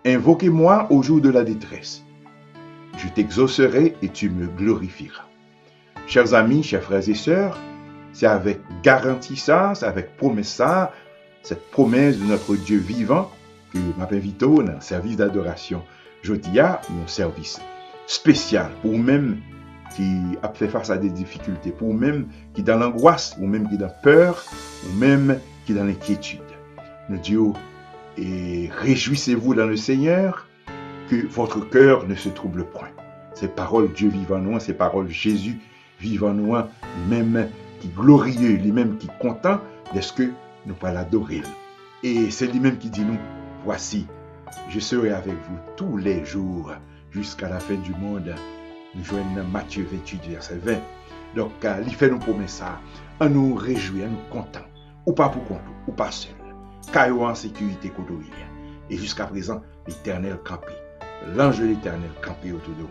Invoquez-moi au jour de la détresse. Je t'exaucerai et tu me glorifieras. Chers amis, chers frères et sœurs, c'est avec garantie ça, c'est avec promesse ça, cette promesse de notre Dieu vivant que m'invite dans un service d'adoration. Je dis à mon service spécial pour même qui a fait face à des difficultés, pour même qui dans l'angoisse, ou même qui dans peur, ou même qui dans l'inquiétude. Nous disons, et réjouissez-vous dans le Seigneur, que votre cœur ne se trouble point. Ces paroles Dieu vivant nous, ces paroles Jésus vivant nous, lui-même qui glorieux, lui-même qui content de ce que nous pas l'adorer. Et c'est lui-même qui dit nous, voici, je serai avec vous tous les jours jusqu'à la fin du monde. Nous joignons Matthieu 28, verset 20. Donc, il fait nous promesses ça, à nous réjouir, à nous content, ou pas pour compte, ou pas seul. Car en sécurité côté. Et jusqu'à présent, l'Éternel campé, l'ange de l'Éternel campé autour de nous.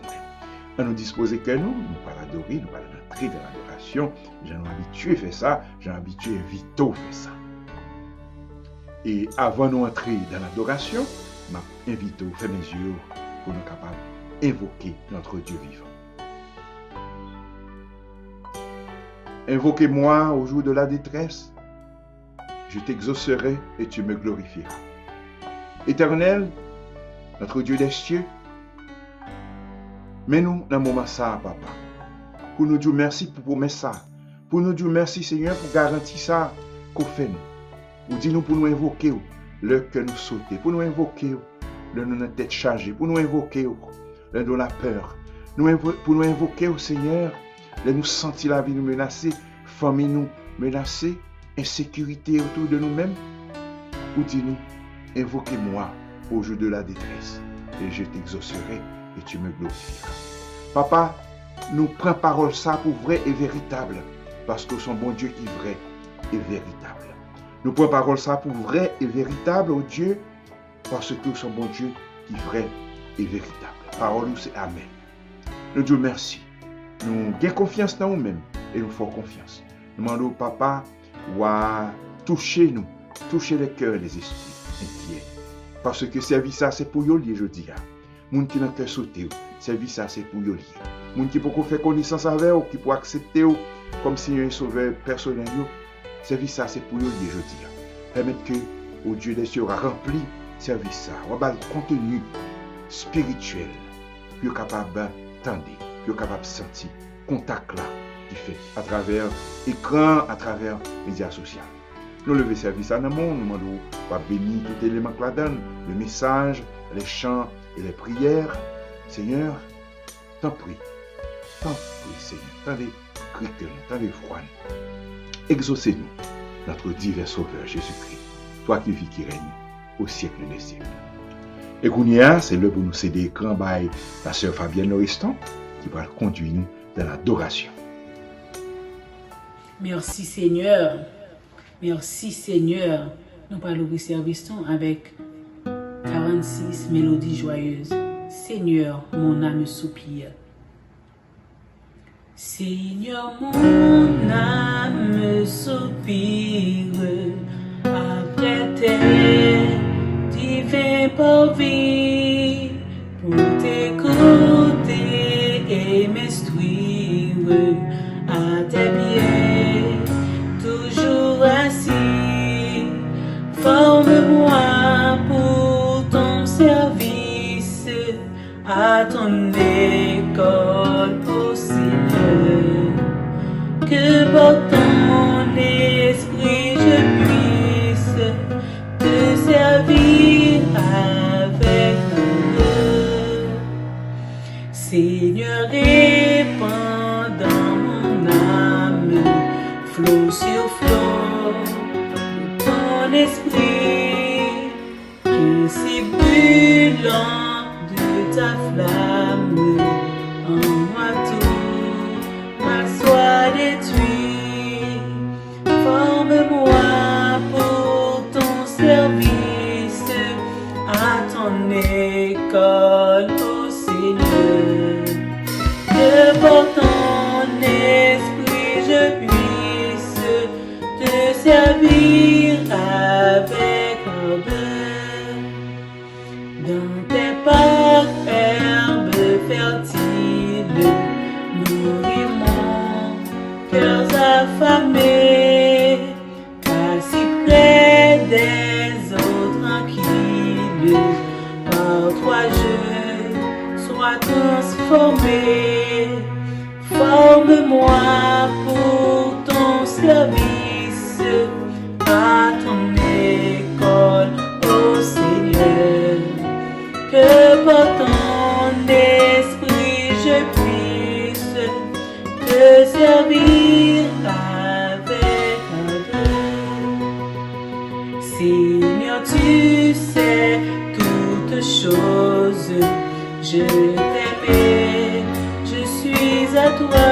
À nous disposer que nous pas l'adorer, nous pas l'entrer dans l'adoration. J'en ai habitué à faire ça, j'en ai habitué à vite faire ça. Et avant de nous entrer dans l'adoration, je m'invite à faire mes yeux pour nous capables d'invoquer notre Dieu vivant. Invoquez-moi au jour de la détresse. Je t'exaucerai et tu me glorifieras. Éternel, notre Dieu des cieux, mets-nous dans le moment ça, papa. Pour nous dire merci pour promesse ça. Pour nous dire merci, Seigneur, pour garantir ça qu'on fait nous. Ou dis-nous pour nous invoquer le que nous sauter. Pour nous invoquer le nous notre tête chargée. Pour nous invoquer le nous la peur. Pour nous invoquer, Seigneur, le nous sentir la vie nous menacer, famille nous menacer, insécurité autour de nous-mêmes. Ou dis-nous, invoquez-moi au jour de la détresse, et je t'exaucerai et tu me glorifieras. Papa, nous prenons parole ça pour vrai et véritable, parce que son bon Dieu qui est vrai et véritable. Nous prenons parole ça pour vrai et véritable au Dieu, parce que son bon Dieu qui est vrai et véritable. Parole nous c'est Amen. Nous disons merci. Nous avons confiance dans nous-mêmes et nous faisons confiance. Nous demandons au Papa toucher nous, toucher les cœurs, les esprits inquiets. Parce que service ça c'est pour lier, je dis. Moun qui n'a cœur sauté, service ça c'est pour lier. Moun qui peut faire connaissance avec ou qui peut accepter ou comme si un sauveur personnel, service ça c'est pour lier, je dis. Permettre que au Dieu des cieux a rempli service ça, on va le contenu spirituel, puis capable d'entendre, puis capable de sentir contact là qui fait à travers écran, à travers les médias sociaux. Nous levons service en amont, nous demandons à bénir tout élément que la donne, le message, les chants et les prières. Seigneur, t'en prie, Seigneur, t'en les cris, t'en les froids. Exaucez-nous, notre divin Sauveur Jésus-Christ, toi qui vis, qui règne au siècle des siècles. Et Kounia, c'est le pour nous céder écran by la sœur Fabienne Loriston, qui va conduire nous dans l'adoration. Merci Seigneur. Merci Seigneur. Nous parlons du service avec 46 mélodies joyeuses. Seigneur, mon âme soupire. Seigneur, mon âme soupire après tes divins parvis pour t'écouter et m'instruire à tes pieds, toujours assis. Forme-moi pour ton service, à ton école au Seigneur, que par ton esprit je puisse te servir avec amour. Seigneur, répands dans mon âme, flot sur flot, de ton esprit, que si brûlant de ta flamme, en moi tout m'assoit affamé, assis près des eaux tranquilles, par toi je sois transformé. Forme-moi pour ton service, à ton école, ô Seigneur, que par ton esprit je puisse te servir avec ardeur. Seigneur, tu sais toutes choses, je t'aimais, je suis à toi,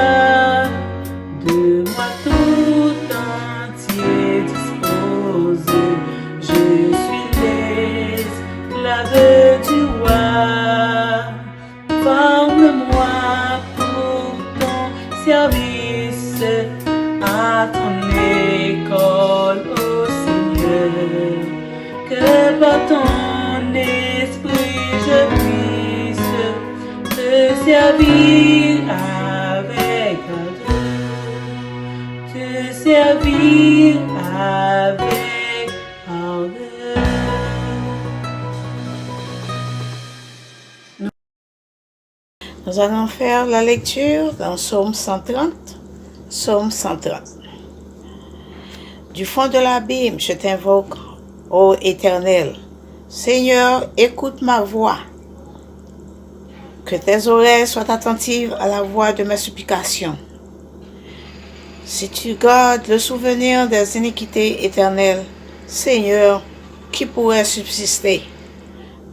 de moi tout entier dispose, je suis l'esclave du roi. Forme-moi pour ton service, à ton école, ô Seigneur, que par ton esprit je puisse te servir avec ardeur, te servir avec ardeur. Nous allons faire la lecture dans Psaume 130. Psaume 130. Du fond de l'abîme, je t'invoque, ô Éternel. Seigneur, écoute ma voix. Que tes oreilles soient attentives à la voix de mes supplications. Si tu gardes le souvenir des iniquités éternelles, Seigneur, qui pourrait subsister?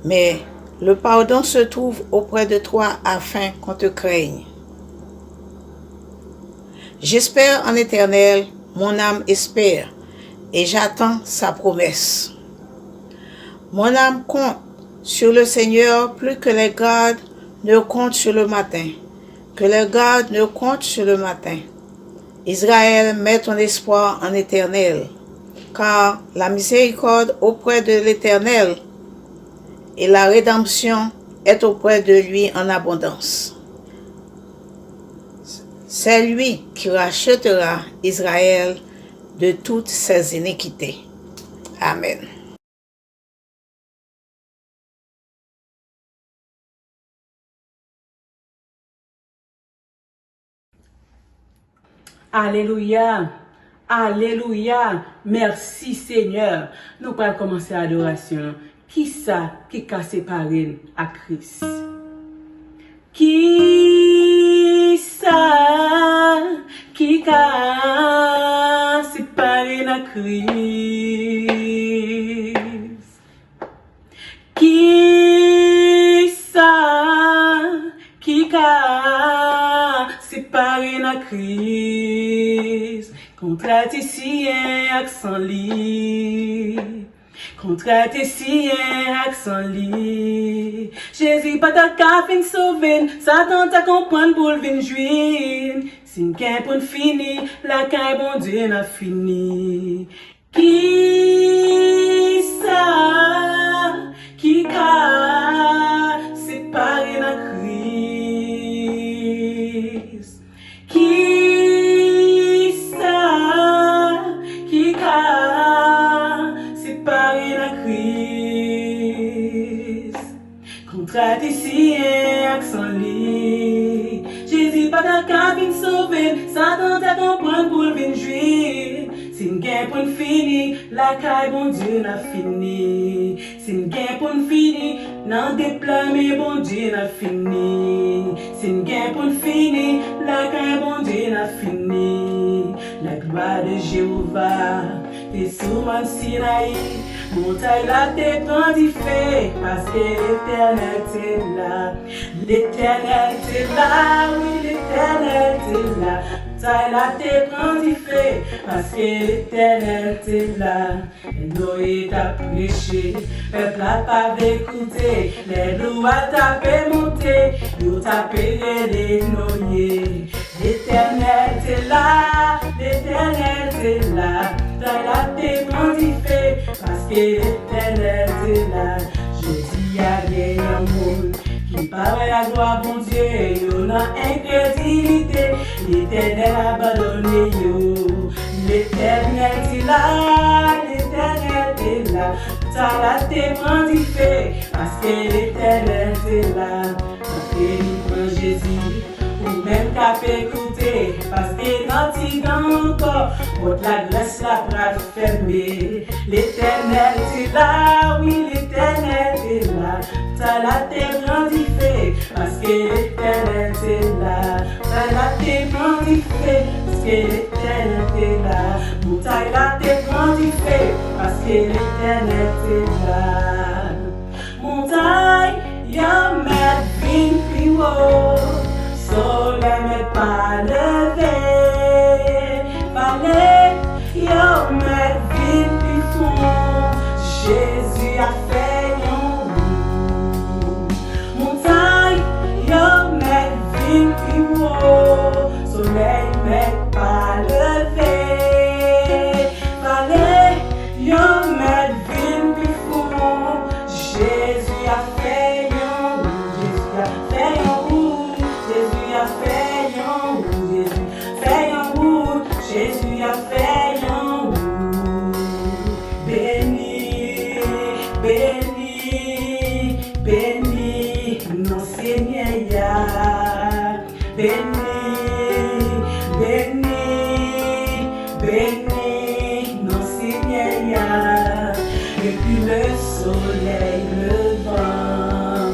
Mais le pardon se trouve auprès de toi afin qu'on te craigne. J'espère en l'Éternel, mon âme espère, et j'attends sa promesse. Mon âme compte sur le Seigneur plus que les gardes ne comptent sur le matin, que les gardes ne comptent sur le matin. Israël, mets ton espoir en l'Éternel, car la miséricorde auprès de l'Éternel et la rédemption est auprès de lui en abondance. C'est lui qui rachètera Israël de toutes ses iniquités. Amen. Alléluia, alléluia, merci Seigneur. Nous allons commencer l'adoration. Qui ça qui a séparé à Christ? Qui ça qui a séparé à Christ? Qui ça qui a séparé à Christ? Contre tes siens accent li. Contre tes siens accent li. Jésus pas ta fin sauver, Satan t'a comprendre pour le vin jouir. Sin qu'un pour fini, la caille bon Dieu n'a fini. Qui ça qui a séparé la Christ? Qui ça qui a séparé la Christ? Contre tes siens accent li. Jésus pas ta cabine sauver, Satan t'a comprendre pour le vin jouir. Sin gain pour fini, la caille bon Dieu n'a fini. Sin gain pour fini, nan déplame bon Dieu n'a fini. Sin gain pour fini, la caille bon Dieu n'a fini. La gloire de Jéhovah est sur mon Sinaï. Montagne la tête en fait, parce que l'Éternel est là. L'Éternel est là, oui, l'Éternel est là. Montagne la tête en fait, parce que l'Éternel est là. Les Noé t'a prêché, peuple n'a pas écouté. Les loups à taper monter, nous taper les noyer. L'Éternel est là, l'Éternel est là. Montagne la tête en fait, parce que l'Éternel est là. Je dis à des monde qui parle la gloire bon Dieu, yo n'a incrédulité. L'Éternel abandonné yo. L'éternel est là, l'éternel est là. T'as la témoin d'y fait, parce que l'éternel est là. Parce que libre Jésus, ou même qu'à écouter, parce que dans encore, votre la glace la bras fermée. L'éternel est là, oui, l'éternel est là. T'as la témoin d'y fait, parce que l'éternel est là. T'as la témoin d'y fait, parce que l'éternel est là. Montagne la témoin d'y fait, parce que l'éternel est là. Montagne, y'a met vin plus haut, soleil met pas levé. Vallée, y'a met vin plus fond, Jésus a fait yon bout. Montagne, y'a met vin plus haut, soleil met pas levé. Vallée, y'a met vin plus fond, Jésus a fait yon bout. Jésus a fait yon bout. Jésus a fait yon bout. Jésus fait yon bout. Jésus a fait yon bout. Béni, béni, béni, non Seigneur ya. Béni, béni, béni, non Seigneur ya. Depuis le soleil levant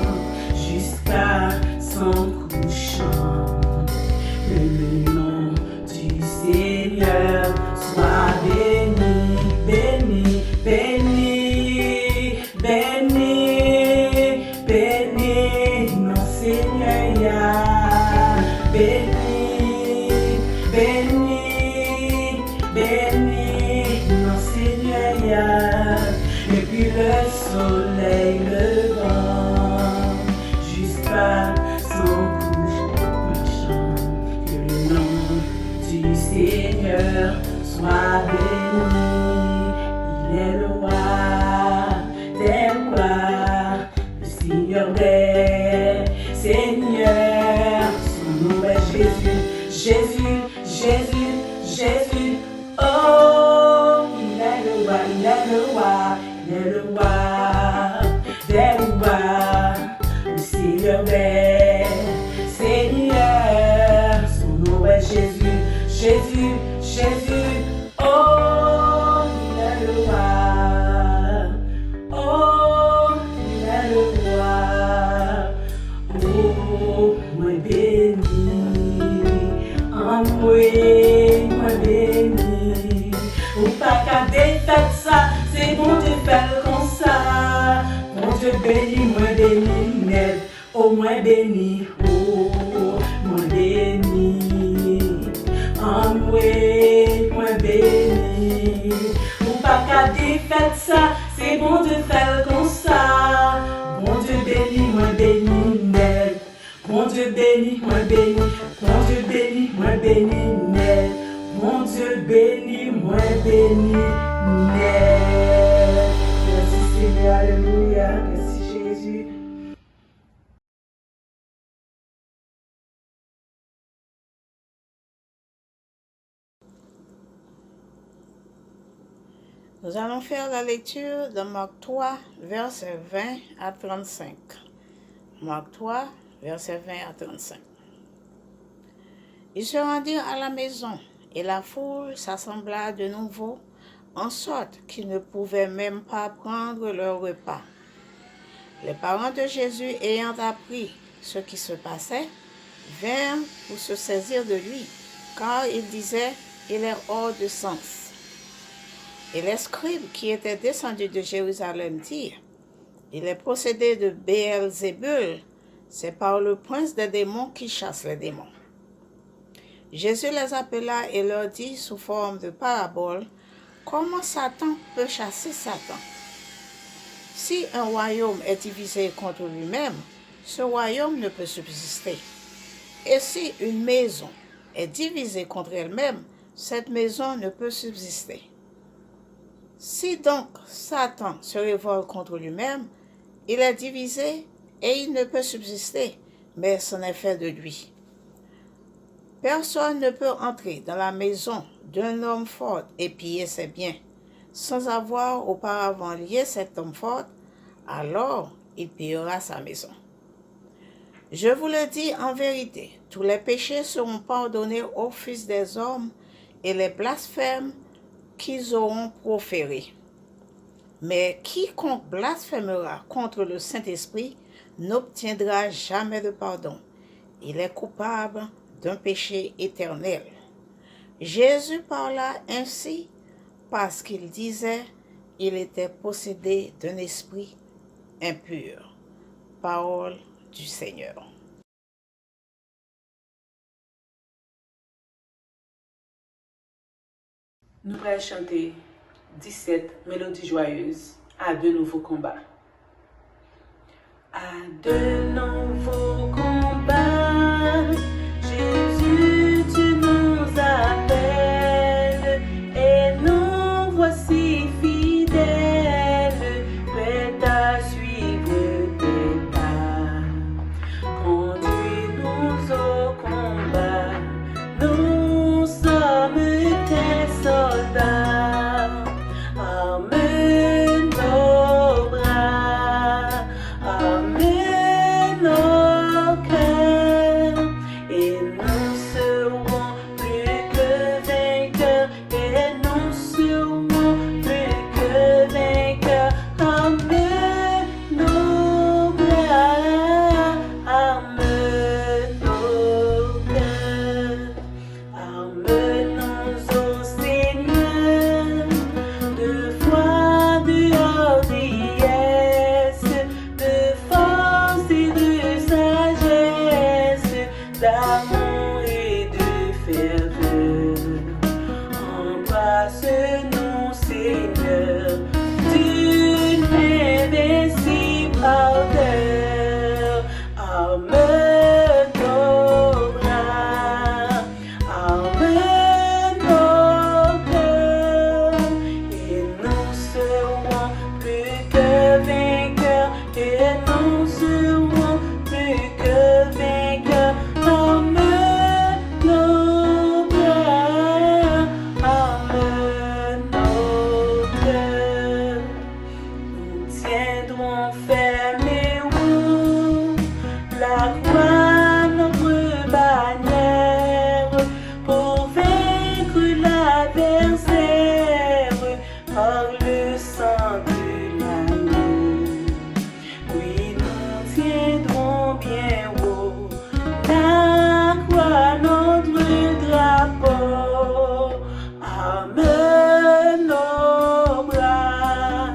jusqu'à son couchant, que le nom du Seigneur soit béni, béni, béni, béni, béni, non Seigneur ya. Béni, béni, béni, non Seigneur ya. Depuis le soleil levant jusqu'à son couchant, que le nom du Seigneur soit béni. Il est le roi des rois, le Seigneur des seigneurs. Son nom est Jésus, Jésus, Jésus, Jésus. Oh, il est le roi, il est le roi, il est le roi des rois, le Seigneur des seigneurs. Son nom est Jésus, Jésus, Jésus. Oh, il est le roi. Oh, il est le roi. Oh, moi béni, en moi béni. Ou pas qu'à défaire ça, c'est bon Dieu faire comme ça. Mon Dieu béni, moi béni, net. Oh, moi béni, oh, moi béni. En moi béni. Ou pas qu'à défaire ça, c'est bon Dieu faire comme ça. Mon Dieu béni, moi béni, net. Mon Dieu béni, moi béni. Mon Dieu béni, moi béni, net. Mon Dieu béni, moi béni, net. Merci Seigneur, alléluia. Merci Jésus. Nous allons faire la lecture de Marc 3, versets 20 à 35. Marc 3, versets 20 à 35. Ils se rendirent à la maison, et la foule s'assembla de nouveau, en sorte qu'ils ne pouvaient même pas prendre leur repas. Les parents de Jésus, ayant appris ce qui se passait, vinrent pour se saisir de lui, car ils disaient, il est hors de sens. Et les scribes qui étaient descendus de Jérusalem dirent, il est procédé de Béelzébul, c'est par le prince des démons qui chasse les démons. Jésus les appela et leur dit sous forme de parabole, comment Satan peut chasser Satan? Si un royaume est divisé contre lui-même, ce royaume ne peut subsister. Et si une maison est divisée contre elle-même, cette maison ne peut subsister. Si donc Satan se révolte contre lui-même, il est divisé et il ne peut subsister, mais c'en est fait de lui. Personne ne peut entrer dans la maison d'un homme fort et piller ses biens sans avoir auparavant lié cet homme fort, alors il pillera sa maison. Je vous le dis en vérité, tous les péchés seront pardonnés aux fils des hommes et les blasphèmes qu'ils auront proférés. Mais quiconque blasphémera contre le Saint-Esprit n'obtiendra jamais de pardon. Il est coupable d'un péché éternel. Jésus parla ainsi parce qu'il disait qu'il était possédé d'un esprit impur. Parole du Seigneur. Nous allons chanter 17 mélodies joyeuses à de nouveaux combats. À de nouveaux combats, Jésus, tu nous appelles et nous voici fidèles, prêts à suivre tes pas. Conduis-nous au combat, nous sommes tes soldats. Amène nos bras, amène nos cœurs, et nous serons plus que vainqueurs, et nous serons plus que vainqueurs. Amène nos bras, amène nos cœurs, amène-nous au Seigneur, de foi, de hardiesse, de force et de sagesse, d'amour et de ferveur. Embrasse-nous, Seigneur, d'une invincible ardeur. Amène nos bras, amène nos cœurs, et nous serons plus que vainqueurs, et nous serons plus que vainqueurs. Amène nos bras, amène nos cœurs. Nous tiendrons fermez-vous la croix, notre bannière, pour vaincre l'adversaire par le sang de l'agneau. Oui, nous tiendrons bien haut la croix, notre drapeau. Amène nos bras,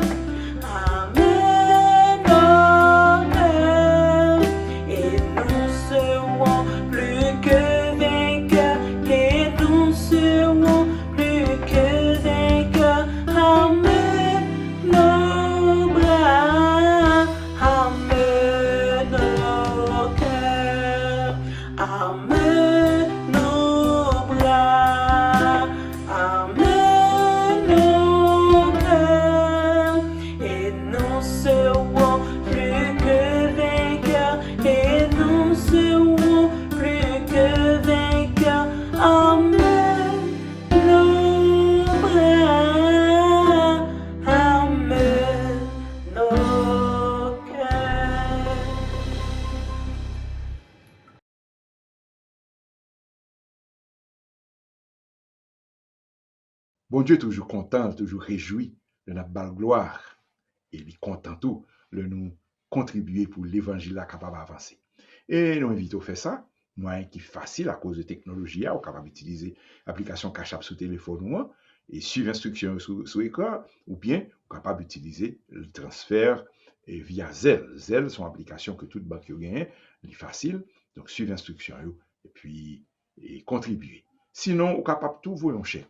amène nos cœurs, et nous serons plus que vainqueurs, et nous serons plus que vainqueurs. Amène nos bras, amène nos cœurs, amène nos bras, amène nos cœurs, et nous serons plus que vainqueurs, et nous serons plus que vainqueurs. Amène nos bras, amène nos cœurs. Bon Dieu toujours content, toujours réjoui de notre belle gloire. Et il est content tout de nous contribuer pour l'évangile capable d'avancer. Et nous invitons à faire ça, moyen qui est facile à cause de la technologie, on est capable d'utiliser l'application Cash App sur téléphone et suivre l'instruction sur l'écran, ou bien on est capable d'utiliser le transfert via Zelle. Zelle, c'est une application que toute banque a gagne, elle est facile, donc suivre l'instruction et puis contribuer. Sinon, on est capable de tout voyer un chèque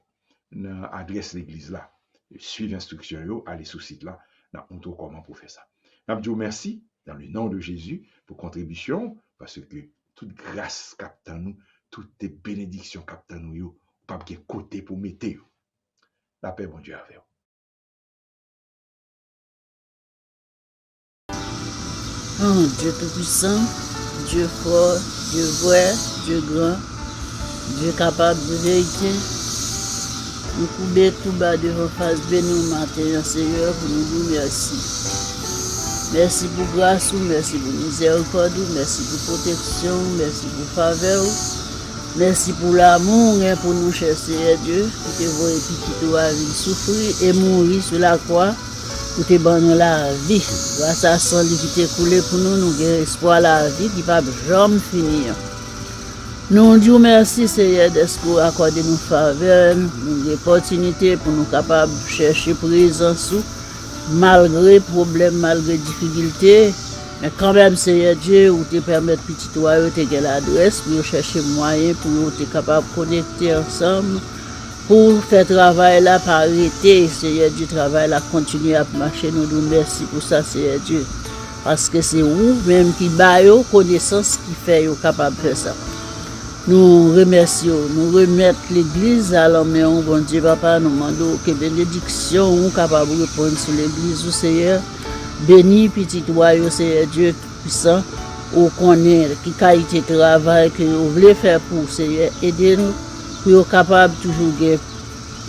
dans l'adresse de l'église là. Suivre l'instruction, allez sur le site là, on trouve comment pour faire ça. Nous merci dans le nom de Jésus pour contribution, parce que toute grâce capte nous, toutes les bénédictions capte nous, pas de côté pour mettre. La paix, bon Dieu, avec vous. Oh, Dieu Tout-Puissant, Dieu fort, Dieu vrai, Dieu grand, Dieu capable de vérité. Nous courbons tout bas devant face béni au matin, Seigneur, pour nous dire merci. Merci pour grâce, merci pour miséricorde, merci pour protection, merci pour faveur. Merci pour l'amour pour nous, cher Seigneur Dieu, pour te voir et puis toi souffrir et mourir sur la croix, pour te donner la vie. Grâce à son lit qui t'est coulé pour nous, nous avons espoir la vie qui ne va jamais finir. Nous disons merci Seigneur d'être accordé nos faveurs, nous opportunités pour nous capables de chercher présence malgré problèmes, malgré difficultés. Mais quand même, Seigneur Dieu, où te permettre petit toi, te gagner l'adresse pour chercher moyen pour être capable de connecter ensemble, pour faire travail là, par arrêter, Seigneur Dieu, travail là, continuer à marcher. Nous nous merci pour ça, Seigneur Dieu. Parce que c'est vous même qui baillez connaissance qui fait capable de faire ça. Nous remercions, nous remettons l'église à la main, bon Dieu, papa, nous demandons que bénédiction, nous capable de répondre sur l'église, Seigneur. Béni petit royaume, Seigneur Dieu Tout-Puissant, ou connaît qui qualité de travail que vous voulez faire pour Seigneur, aidez-nous pour être capable toujours de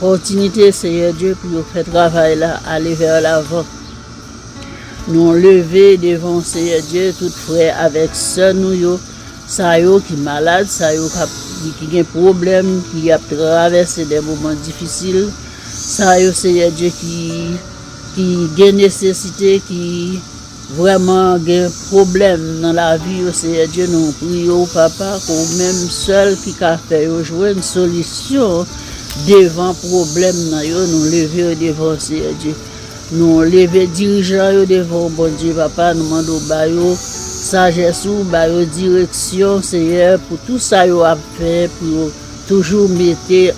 opportunité, Seigneur Dieu, pour faire travail là, aller vers l'avant. Nous lever devant Seigneur Dieu, tout frère avec sœur nous, ça yo qui malade, ça yo qui a problème, qui a traversé des moments difficiles, ça yo Seigneur Dieu qui a nécessité, qui vraiment a problème dans la vie, Seigneur Dieu, nous prions, papa, qu'on même seul qui a fait jouer une solution devant problème, nous lever devant Seigneur Dieu. Nous lever dirigeants devant bon Dieu, papa, nous demandons sagesse ou direction, Seigneur, pour tout ça yo a fait, pour toujours mettre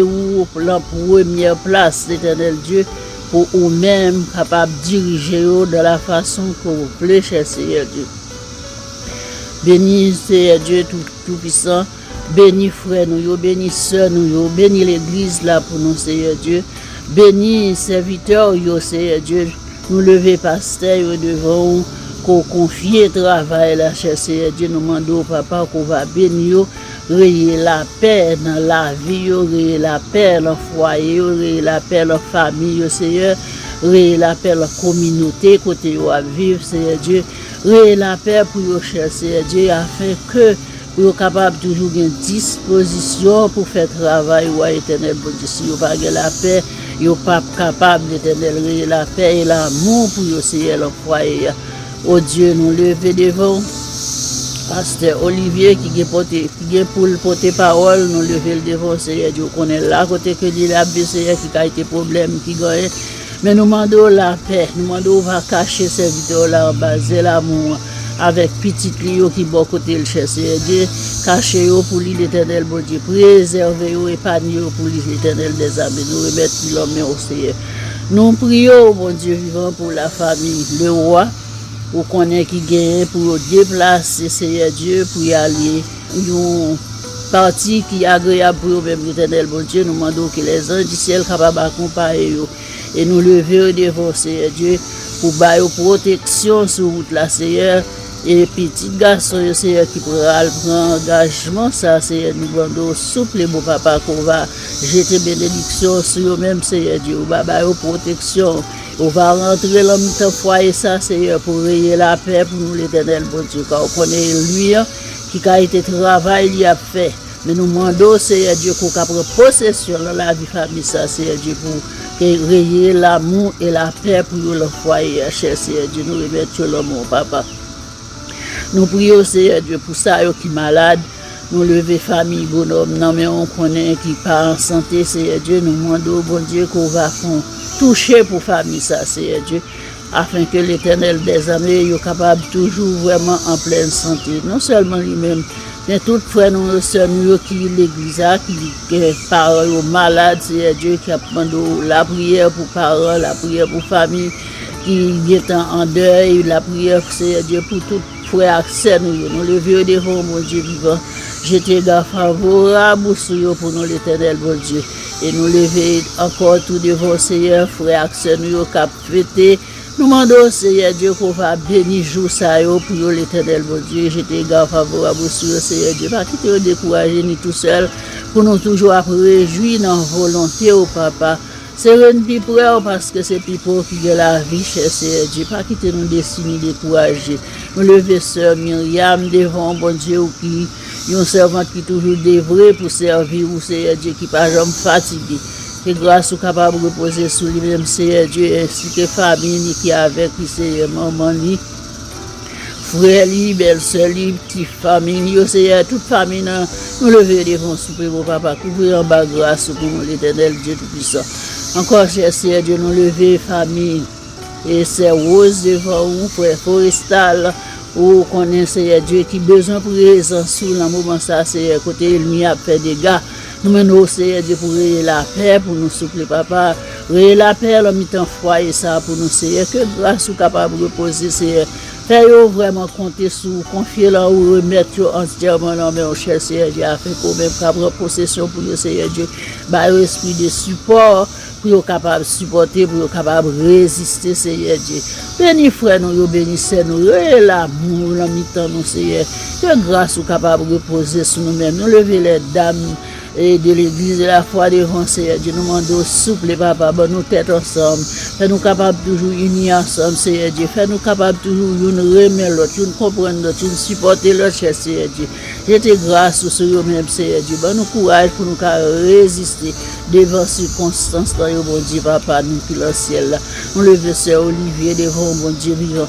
ou la première place, l'Éternel Dieu, pour vous-même capable de diriger dans la façon que vous voulez, cher Seigneur Dieu. Bénis Seigneur Dieu Tout-Puissant, bénis frères nous, bénis sœurs nous, bénis l'église là pour nous, Seigneur Dieu. Bénis serviteurs, Seigneur Dieu, nous lever pasteur devant qu'on confie travail là, cher Seigneur Dieu, nous demandons papa qu'on va bénir, rayer la paix dans la vie, rayer la paix dans le foyer, rayer la paix dans la famille, Seigneur, rayer la paix dans la communauté, côté où vivre, Seigneur Dieu, rayer la paix pour vous, cher Seigneur Dieu, afin que vous soyez capable toujours d'une disposition pour faire travail ou éternel, bon Dieu, si vous n'avez pas la paix, vous n'êtes pas capable d'éternel, rayer la paix et l'amour pour vous, Seigneur, dans le foyer. Oh Dieu, nous lever devant Pasteur Olivier qui est pour le porter parole, nous lever devant Seigneur Dieu, qu'on est là, côté que dit la Seigneur qui a été problème, qui gagne. Mais nous demandons la paix, nous demandons va cacher ces vidéos là, baser l'amour avec petit Lio qui est côté le cher Seigneur Dieu, cacher pour l'Éternel, bon Dieu, préserver épargner pour l'Éternel des âmes, nous remettre l'homme au Seigneur. Nous prions, bon Dieu vivant, pour la famille, le roi. Ou qu'on est qui gagne pour déplacer Seigneur Dieu pour y aller une partie qui est agréable pour même l'Éternel bon Dieu nous demandons que les anges du ciel capables d'accompagner et nous lever devant Seigneur Dieu pour bailler protection sur route la Seigneur et petit garçon Seigneur qui pourra prendre engagement ça Seigneur nous demandons souple mon papa qu'on va jeter bénédiction sur eux même Seigneur Dieu ou va bailler protection. On va rentrer dans le foyer, ça, Seigneur, pour rayer la paix pour nous, l'Éternel, bon Dieu, car on connaît lui qui a été travail, il a fait. Mais nous demandons, Seigneur Dieu, qu'on prenne possession dans la vie famille, ça, Seigneur Dieu, pour rayer l'amour et la paix pour le foyer, cher Seigneur Dieu, nous remettons l'amour, papa. Nous prions, Seigneur Dieu, pour ça, qui est malade. Nous lever famille, bonhomme, non, mais on connaît qui part en santé, Seigneur Dieu, nous demandons, bon Dieu, qu'on va toucher pour famille, ça, Seigneur Dieu, afin que l'Éternel des armées soit capable toujours vraiment en pleine santé. Non seulement lui-même, mais tout frère, nous sommes qui l'église, qui est parole malade, Seigneur Dieu, qui a demandé la prière pour parole, la prière pour famille, qui est en deuil, la prière, Seigneur Dieu, pour tout frère, nous lever devant mon Dieu vivant. J'étais favorable pour nous l'Éternel, bon Dieu. Et nous lever encore tout devant Seigneur, frère, nous cap fêté Nous demandons, Seigneur Dieu, qu'on va bénir jour ça pour l'Éternel, bon Dieu. J'étais gars favorable sur le Seigneur Dieu. Pas quitter décourager ni tout seul, pour nous toujours réjouir dans la volonté au Papa. C'est un petit peu parce que c'est people qui a la vie, cher Seigneur Dieu. Pas quitter nous destiner décourager. Nous lever sœur Myriam devant bon Dieu qui une servante qui toujours dévouée pour servir au Seigneur Dieu qui pas jamais fatigué. Que grâce soit capable de reposer sur lui-même Seigneur Dieu ainsi que famille qui est avec lui Seigneur maman lui. Frère lui, belle-sœur lui, petite famille, Seigneur, toute famille nous lever devant souper au Papa, couvrir en bas grâce pour l'Éternel Dieu Tout-Puissant. Encore, cher Seigneur Dieu, nous lever famille et c'est Rose devant vous, frère Forestal, ou connaît Seigneur Dieu qui besoin de présence sur le moment ça, Seigneur, côté il a fait des gars. Nous menons Seigneur Dieu pour réveiller la paix, pour nous souffler, Papa. Réveiller la paix, l'homme est en foyer ça pour nous, Seigneur. Que grâce soit capable de reposer, Seigneur. Fais-nous vraiment compter sur, confier là ou remettre entièrement dans mes cher Seigneur Dieu, afin qu'on même prendre possession pour le Seigneur Dieu. Bah, esprit de support, pour être capable de supporter, pour être capable de résister, Seigneur Dieu. Bénis frère nous, bénissez nous, et l'amour, l'amitant nous, Seigneur. Que grâce soit capable de reposer sur nous-mêmes. Nous lever les dames et de l'église de la foi devant Seigneur Dieu. Nous demandons souple, Papa, bon, nous tête ensemble. Fais-nous capables toujours unis ensemble, Seigneur Dieu. Fais-nous capables toujours une remettre l'autre, une comprendre l'autre, une supporter l'autre, cher Seigneur Dieu. J'étais grâce sur eux-mêmes, Seigneur Dieu. Bon, nous courage pour nous résister devant circonstances dans le bon Dieu, Papa, nous qui le ciel là. Nous levons Sœur Olivier devant bon Dieu vivant.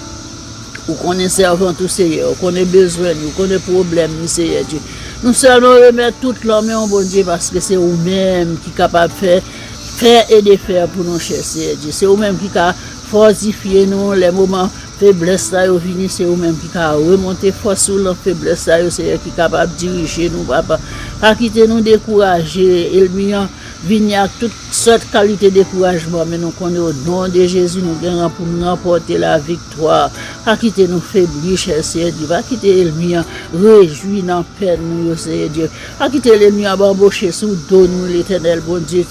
Ou qu'on est servant tout Seigneur, ou qu'on ait besoin, ou qu'on ait problème, Seigneur Dieu. Nous seulement remettre toute l'homme en bon Dieu parce que c'est vous-même qui est capable de faire et de faire pour nous, cher Seigneur Dieu. C'est vous-même qui a fortifié nous les moments faiblesse là au fini, c'est vous-même qui a remonté force sur la faiblesse là, c'est qui est capable de diriger nous, Papa. Pas quitter nous décourager, et le mien venir avec toutes sortes de qualités de découragement, mais nous connaissons au nom de Jésus, nous gagnons pour nous remporter la victoire. Pas quitter nous faiblir, cher Seigneur Dieu. Pas quitter l'ennemi réjouir dans peine, nous, Seigneur Dieu. Pas quitter l'ennemi embaucher sous dos, nous, l'Éternel, bon Dieu.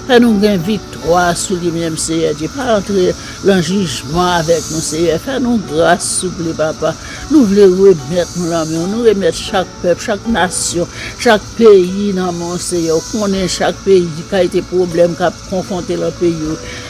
Fais nous gagner victoire sous lui-même, Seigneur Dieu. Pas entrer dans le jugement avec nous, Seigneur. Fais nous grâce, s'il vous plaît, Papa. Nous voulons remettre nous la main. Nous remettre chaque peuple, chaque nation, chaque pays dans mon Seigneur. Qu'on ait chaque pays qui a été problème, qui a confronté le pays.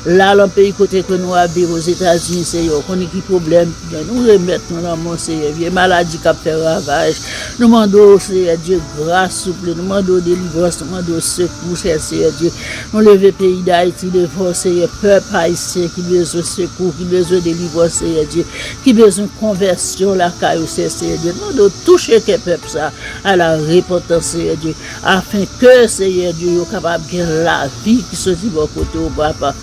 Là, le pays côté que nous habitons aux États-Unis, Seigneur. Qu'on ait qui problème. Nous remettre nous dans mon Seigneur. Vieux maladie qui a fait ravage. Nous demandons, Seigneur Dieu, grâce, s'il vous plaît. Nous demandons délivrance, nous demandons secours, Seigneur Dieu. Nous levons le pays d'Haïti devant Seigneur, peuple haïtien qui besoin de secours, qui besoin de délivrance, Seigneur Dieu, qui besoin de conversion, la caille, Seigneur Dieu. Nous devons toucher le peuple ça à la repentance, Seigneur Dieu, afin que, Seigneur Dieu, soit capable de gagner la vie qui se dit au côté au Papa.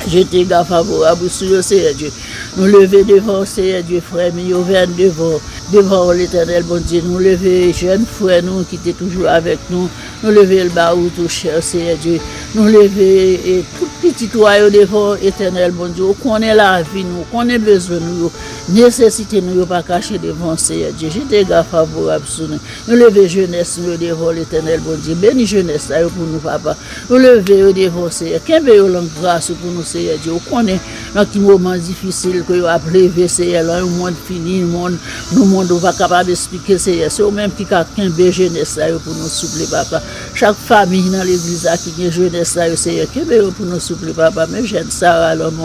J'étais gars favorable sur le Seigneur Dieu. Nous lever devant Seigneur Dieu, frère, mais nous venons devant l'Éternel, bon Dieu. Nous lever jeunes frères, nous qui étaient toujours avec nous. Nous lever le bas tout cher Seigneur Dieu. Nous lever tout petit royaume devant l'Éternel, bon Dieu. Qu'on ait la vie, nous, qu'on ait besoin, nous, nécessité, nous, pas cacher devant Seigneur Dieu. J'étais gars favorable sur nous. Nous lever jeunesse, nous, devant l'Éternel, bon Dieu. Béni jeunesse, là, pour nous, Papa. Nous lever devant Seigneur. Qu'un peu de grâce pour nous, Seigneur Dieu. On est dans un moment difficile que vous avez levé, Seigneur, là, un monde fini, nous monde pas capable d'expliquer, Seigneur. C'est au même qui a qu'un peu jeunesse là pour nous souffler, Papa. Chaque famille dans l'église qui a jeunesse là, Seigneur, qu'un peu pour nous souffler, Papa. Mais jeune Sarah, l'homme,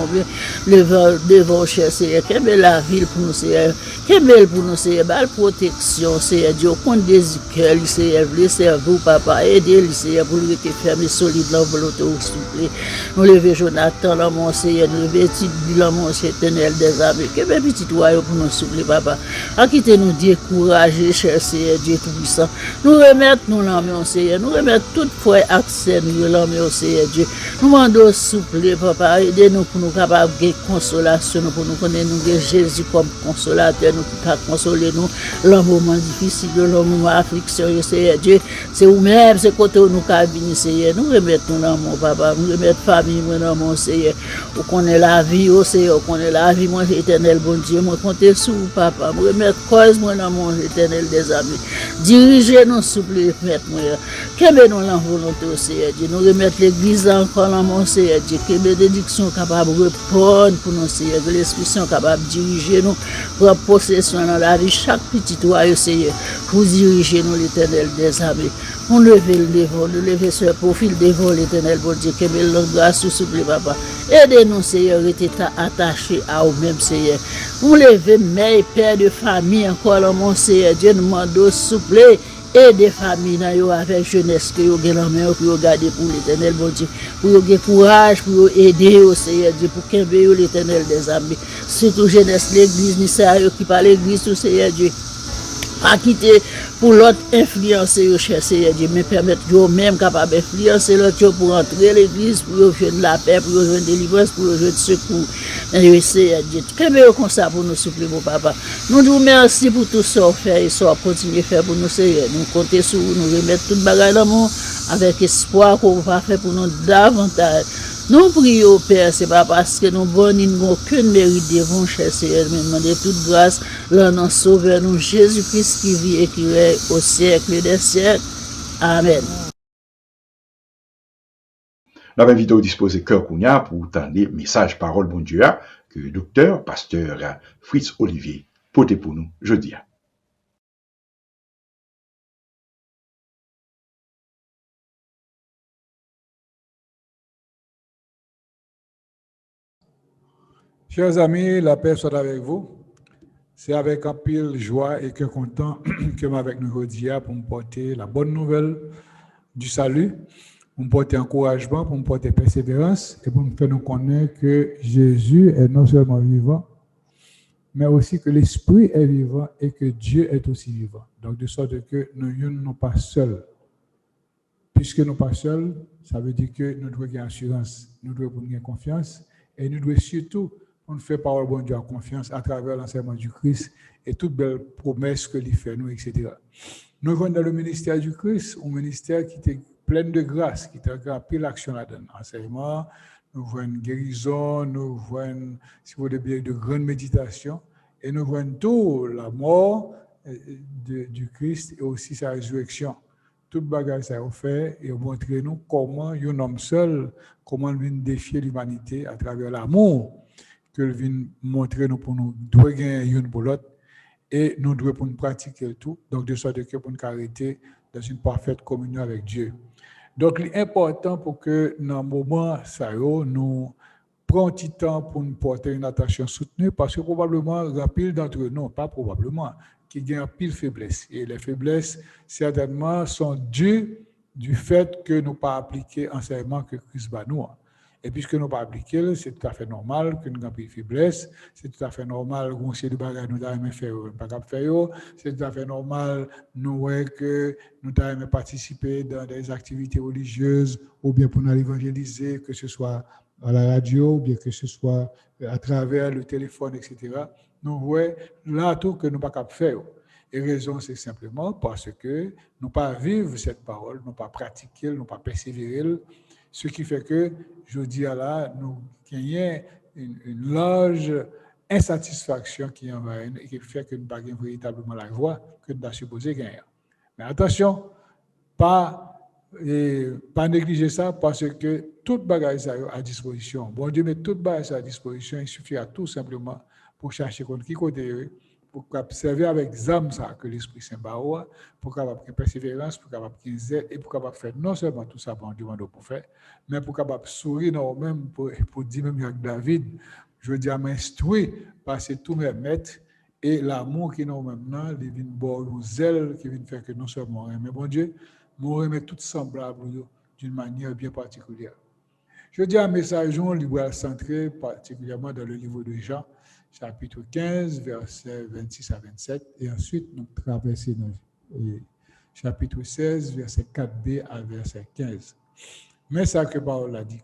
devant cher, Seigneur, qu'un peu la ville pour nous, Seigneur. Qu'un peu pour nous, Seigneur, belle protection, Seigneur Dieu. Compte des cœurs, Seigneur, laissez vous, Papa, aider, Seigneur, pour lui être ferme et solide dans volonté, souffler. Nous lever Jonathan, là, mon Seigneur, nous lever petit bilan, mon éternel des armées. Qu'un peu petit royaume pour nous souffler, Papa. À quitter nous décourager, cher Seigneur Dieu Tout-Puissant. Nous remettre nous l'âme, Seigneur. Nous remettre toute foi accès, nous l'âme, Seigneur Dieu. Nous demandons souple, Papa. Aidez-nous pour nous capables de consolation, pour nous connaître nous Jésus comme consolateur, nous qui peut consoler nous. Le moment difficile, le moment affliction, Seigneur Dieu. C'est vous-même, c'est côté où nous cabinons, Seigneur. Nous remettons nous l'âme, Papa. Nous remettons famille, mon Seigneur. Où qu'on ait la vie, Seigneur. Qu'on ait la vie, mon éternel, bon Dieu. Moi, comptez sur vous, Papa. Nous remettons cause moi dans mon éternel des amis. Dirigez-nous, s'il vous plaît, maître moi. Qu'est-ce que nous la volonté, Seigneur Dieu. Nous remettons l'église encore dans mon Seigneur. Seigneur Dieu, que bénédiction capable de répondre pour nous, Seigneur, que l'Esprit Saint capable de diriger nous, prendre possession dans la vie, chaque petit royaume, Seigneur, pour diriger nous, l'Éternel des armées. On levait le devant, le lever sur le profil devant l'Éternel, pour dire que belle grâce, souple, papa. Aidez-nous, Seigneur, rester attachés à vous-même, Seigneur. On levait mère et père de famille, encore là, mon Seigneur, Dieu nous demande souple. Et des familles avec jeunesse que vous avez la main pour garder pour l'Éternel, bon Dieu, pour vous avoir courage, pour aider au Seigneur Dieu, pour qu'il y ait l'Éternel des armées. Surtout jeunesse, l'église, misère qui parle l'église, au Seigneur Dieu. Pas quitter pour l'autre influencer, cher Seigneur Dieu, mais permettre eux-mêmes capables d'influencer l'autre pour entrer l'église, pour rejoindre la paix, pour rejoindre délivrance, pour rejoindre secours. Seigneur Dieu, que mieux comme ça pour nous supplier, mon papa. Nous nous remercions pour tout ça, faire et ça, continuer à faire pour nous, Seigneur. Nous comptons sur vous, nous remettre toute bagaille d'amour, avec espoir qu'on va faire pour nous davantage. Nous prions, Père, ce n'est pas parce que nous n'avons aucun mérite devant, cher Seigneur, mais nous demandons toute grâce, l'un sauveur, nous, Jésus-Christ qui vit et qui règne au siècle des siècles. Amen. Nous invitons à disposer cœur Kounia pour entendre message parole bon Dieu que le docteur, pasteur Fritz Olivier porte pour nous jeudi. Chers amis, la paix soit avec vous. C'est avec un pile joie et cœur content que je suis avec nous aujourd'hui pour me porter la bonne nouvelle du salut, pour me porter encouragement, pour me porter persévérance et pour me faire nous connaître que Jésus est non seulement vivant, mais aussi que l'Esprit est vivant et que Dieu est aussi vivant. Donc, de sorte que nous ne sommes pas seuls. Puisque nous ne sommes pas seuls, ça veut dire que nous devons avoir assurance, nous devons avoir confiance et nous devons surtout on fait parole bon Dieu en confiance à travers l'enseignement du Christ et toutes belles promesses que il fait nous, etc. Nous venons dans le ministère du Christ, un ministère qui était plein de grâce, qui a pris l'action là-dedans. Enseignement, nous voyons une guérison, nous voyons, si vous voulez bien, de grandes méditations, et nous voyons tout, la mort du Christ et aussi sa résurrection. Toute bagage ça a fait et montrer nous comment un homme seul, comment il vient défier l'humanité à travers l'amour que vient montrer nous pour nous devons gagner une pour l'autre et nous devons pour nous pratiquer tout. Donc, de sorte que pour nous arrêter dans une parfaite communion avec Dieu. Donc, l'important pour que dans le moment, ça nous prenions un petit temps pour nous porter une attention soutenue parce que probablement, il y a pile d'entre nous, non, pas probablement, qui gagnent pile faiblesse. Et les faiblesses, certainement, sont dues du fait que nous n'avons pas appliqué l'enseignement que Christ va nous. Et puisque nous n'avons pas appliqué, c'est tout à fait normal que nous ayons pris faiblesse, c'est tout à fait normal que nous ayons des nous avons fait, pas faire, c'est tout à fait normal que nous avons participé dans des activités religieuses ou bien pour nous évangéliser, que ce soit à la radio ou bien que ce soit à travers le téléphone, etc. Nous voyons là tout que nous n'avons pas faire. Et raison, c'est simplement parce que nous pas vivre cette parole, nous pas pratiquer, nous pas persévérer. Ce qui fait que, je dis là, nous gagnons une large insatisfaction qui envahit et qui fait que nous n'avons pas véritablement la voie que nous avons supposé gagner. Mais attention, pas négliger ça parce que toute bagage à disposition. Bon Dieu met toute bagage à disposition, il suffira tout simplement pour chercher contre qui côté pour observer avec âme ça que l'Esprit Saint baoua, pour capable de persévérance, pour capable de zèle et pour capable faire non seulement tout ça bon Dieu pour faire, mais pour capable sourire non même pour dire même avec David, je veux dire m'instruire parce que tous mes maîtres et l'amour qui nous maintenant, les vins bon zèle qui vient faire que non seulement mais bon Dieu, nous remet tout semblable d'une manière bien particulière. Je dis un message libéral centré particulièrement dans le livre de Jean, chapitre 15, versets 26 à 27, et ensuite nous traversons le chapitre 16, verset 4b à verset 15. Mais ça que Paul a dit.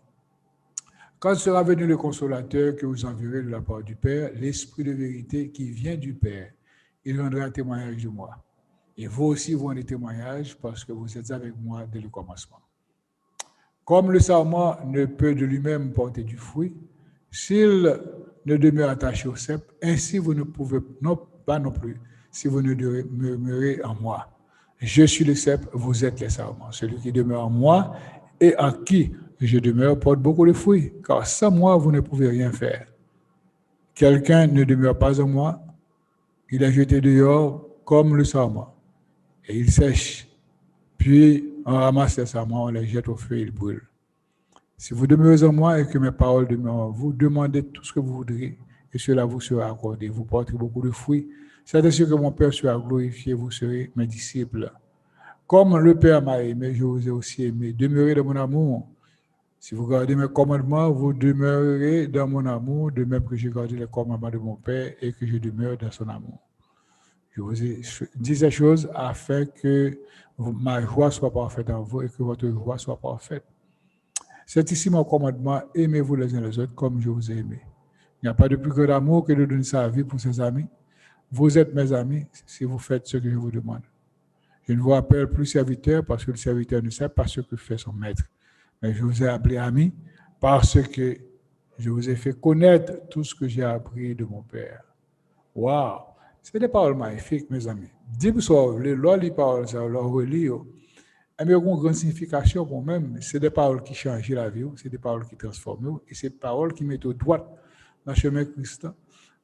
Quand sera venu le consolateur que vous enverrez de la part du Père, l'Esprit de vérité qui vient du Père, il rendra témoignage de moi. Et vous aussi, vous rendez témoignage parce que vous êtes avec moi dès le commencement. Comme le sarment ne peut de lui-même porter du fruit, s'il ne demeure attaché au cep, ainsi vous ne pouvez pas non plus, si vous ne demeurez en moi. Je suis le cep, vous êtes les sarments. Celui qui demeure en moi et en qui et je demeure porte beaucoup de fruits, car sans moi, vous ne pouvez rien faire. Quelqu'un ne demeure pas en moi, il est jeté dehors comme le sarment, et il sèche. Puis on ramasse les sarments, on les jette au feu et ils brûlent. Si vous demeurez en moi et que mes paroles demeurent en vous, demandez tout ce que vous voudrez, et cela vous sera accordé. Vous porterez beaucoup de fruits. C'est ainsi que mon Père sera glorifié, vous serez mes disciples. Comme le Père m'a aimé, je vous ai aussi aimé. Demeurez dans mon amour. Si vous gardez mes commandements, vous demeurerez dans mon amour, de même que j'ai gardé les commandements de mon Père et que je demeure dans son amour. Je vous ai dit ces choses afin que ma joie soit parfaite en vous et que votre joie soit parfaite. C'est ici mon commandement, aimez-vous les uns les autres comme je vous ai aimé. Il n'y a pas de plus grand amour que de donner sa vie pour ses amis. Vous êtes mes amis si vous faites ce que je vous demande. Je ne vous appelle plus serviteur parce que le serviteur ne sait pas ce que fait son maître. Mais je vous ai appelé ami parce que je vous ai fait connaître tout ce que j'ai appris de mon Père. Waouh! C'est des paroles magnifiques, mes amis. Dis-moi, les paroles, ça, leur relire. Mais il y a une grande signification pour moi-même. C'est des paroles qui changent la vie, c'est des paroles qui transforment, et c'est des paroles qui mettent au droit dans le chemin Christ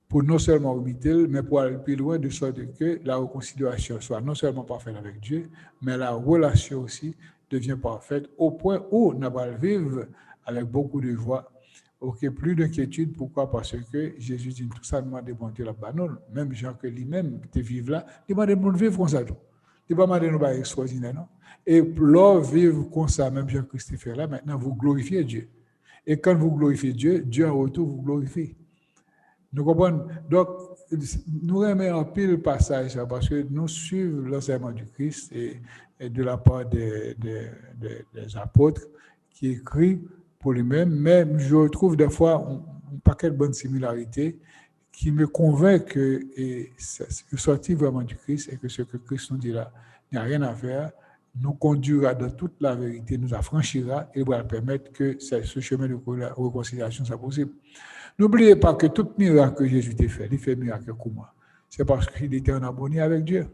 pour non seulement imiter, mais pour aller plus loin de sorte que la réconciliation soit non seulement parfaite avec Dieu, mais la relation aussi devient parfaite au point où on va vivre avec beaucoup de joie. Ok, plus d'inquiétude. Pourquoi? Parce que Jésus dit tout ça demande bon Dieu là-bas. Non, même Jean que lui-même te vivre là, il demande de vivre comme ça. Il ne pas demander nous extraordinaire, non? Et pour vivre comme ça, même Jean-Christ fait là, maintenant vous glorifiez Dieu. Et quand vous glorifiez Dieu, Dieu en retour vous glorifie. Nous comprenons? Donc, nous aimons un pile passage parce que nous suivons l'enseignement du Christ et de la part des apôtres qui écrit pour lui-même, mais je retrouve des fois un paquet de bonnes similarités qui me convainc que sortir vraiment du Christ et que ce que Christ nous dit là, il n'y a rien à faire, nous conduira dans toute la vérité, nous affranchira et va permettre que ce chemin de réconciliation soit possible. N'oubliez pas que tout miracle que Jésus a fait, il fait miracle comment? C'est parce qu'il était en harmonie avec Dieu,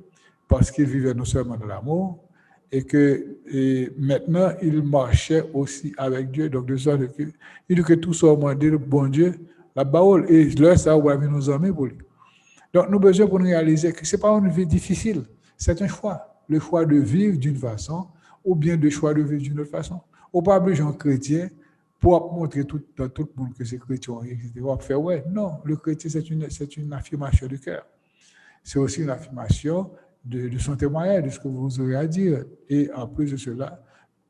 parce qu'il vivait non seulement dans l'amour, et maintenant il marchait aussi avec Dieu. Donc, de sorte que il dit que tout soit demandé le bon Dieu, la parole, et là, ça va venir nous amener pour lui. Donc, nous avons besoin pour nous réaliser que ce n'est pas une vie difficile, c'est un choix. Le choix de vivre d'une façon ou bien le choix de vivre d'une autre façon. On ne peut pas obliger un chrétien pour montrer dans tout le monde que c'est chrétien, etc. Faire, ouais, non, le chrétien, c'est une affirmation du cœur. C'est aussi une affirmation de son témoignage, de ce que vous aurez à dire. Et en plus de cela,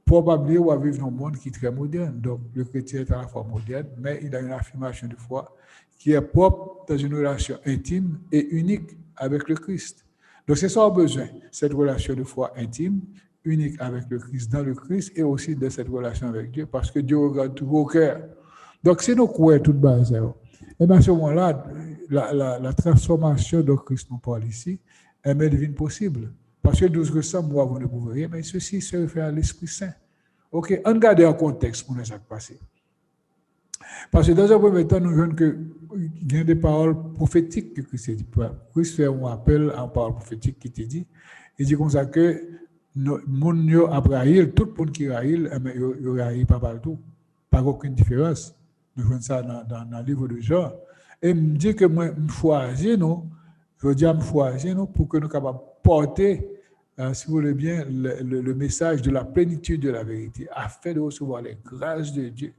probablement, on va vivre dans un monde qui est très moderne. Donc, le chrétien est à la fois moderne, mais il a une affirmation de foi qui est propre dans une relation intime et unique avec le Christ. Donc, c'est ça qu'on a besoin, cette relation de foi intime, unique avec le Christ, dans le Christ, et aussi de cette relation avec Dieu, parce que Dieu regarde tout au cœur. Donc, c'est nous qui avons toute base. Et dans ce moment-là, la transformation de Christ nous parle ici, elle devient possible. Parce que 12 sans moi, vous ne pouvez rien, mais ceci se réfère à l'Esprit Saint. OK, on regarde un contexte pour nous ça passer. Parce que dans un premier temps, nous voyons qu'il y a des paroles prophétiques que Christ a dit. Christ fait un appel en paroles prophétiques qui te dit. Il dit comme ça que mon yo après tout le monde qui raïl, il raïl pas partout, pas aucune différence. Nous voyons ça dans le livre de Jean. Et il me dit que moi, je choisis nous, je dis à me choisir nous pour que nous capables porter, si vous voulez bien, le message de la plénitude de la vérité, afin de recevoir les grâces de Dieu,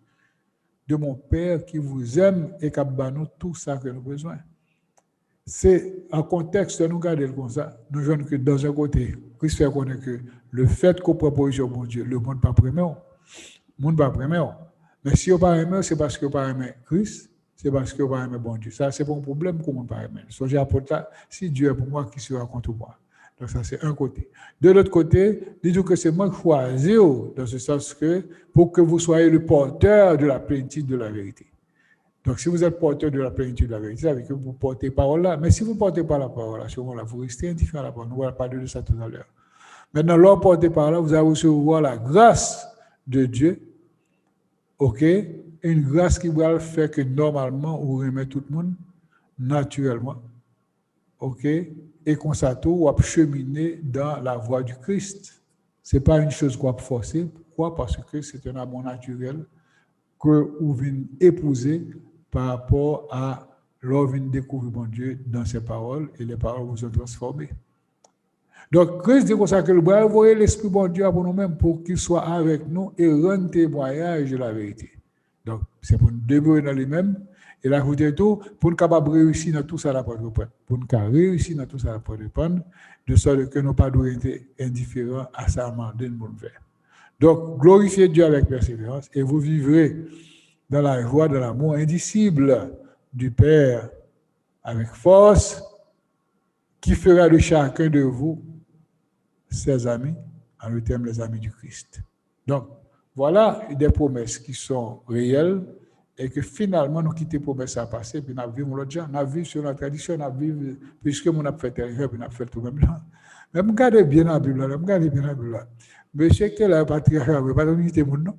de mon Père qui vous aime et qui a nous tout ça que nous avons besoin. C'est un contexte de nous garder comme ça. Nous voyons que dans un côté, Christ fait connaître que le fait qu'on propose au bon Dieu, le monde pas premier, le monde pas premier. Mais si on pas aimé, c'est parce qu'on pas aimé Christ, c'est parce qu'on pas aimé bon Dieu. Ça, c'est pas un problème qu'on ne pas aimé. Songez à ça, si Dieu est pour moi, qui sera contre moi? Donc ça, c'est un côté. De l'autre côté, disons que c'est moi qui choisis, dans ce sens que pour que vous soyez le porteur de la plénitude de la vérité. Donc, si vous êtes porteur de la plénitude de la vérité, ça veut dire que vous portez parole là. Mais si vous ne portez pas la parole là, vous restez indifférent à la parole. Nous allons parler de ça tout à l'heure. Maintenant, lorsque vous portez par là, vous allez recevoir la grâce de Dieu. OK? Une grâce qui va faire que normalement, vous remettez tout le monde naturellement. OK? Et comme ça, tout va cheminer dans la voie du Christ. Ce n'est pas une chose qu'on va forcer. Pourquoi? Parce que c'est un amour naturel que vous venez épouser par rapport à l'on vient découvrir mon Dieu dans ses paroles et les paroles vous ont transformé. Donc, Christ dit comme ça que le bras envoyer l'Esprit bon Dieu pour nous-mêmes pour qu'il soit avec nous et rendre témoignage de la vérité. Donc, c'est pour nous demeurer dans lui-même et là, vous dites tout, pour nous capables de réussir dans tout ça, la porte reprendre. Pour nous réussir dans tout ça, la porte reprendre, de sorte que nous pas été indifférents à sa demande de nous faire. Donc, glorifiez Dieu avec persévérance et vous vivrez dans la joie, dans l'amour indicible du Père avec force qui fera de chacun de vous ses amis, en le terme les amis du Christ. Donc, voilà des promesses qui sont réelles et que finalement, nous quittons les promesses à passer, puis nous vivons l'autre genre, nous vivons sur la tradition, nous vivons, puisque nous avons fait erreur, puis nous avons fait tout même là. Mais regardez bien la Bible, regardez bien la Bible là. Monsieur que la patriarcat, vous pas d'unité mon nom.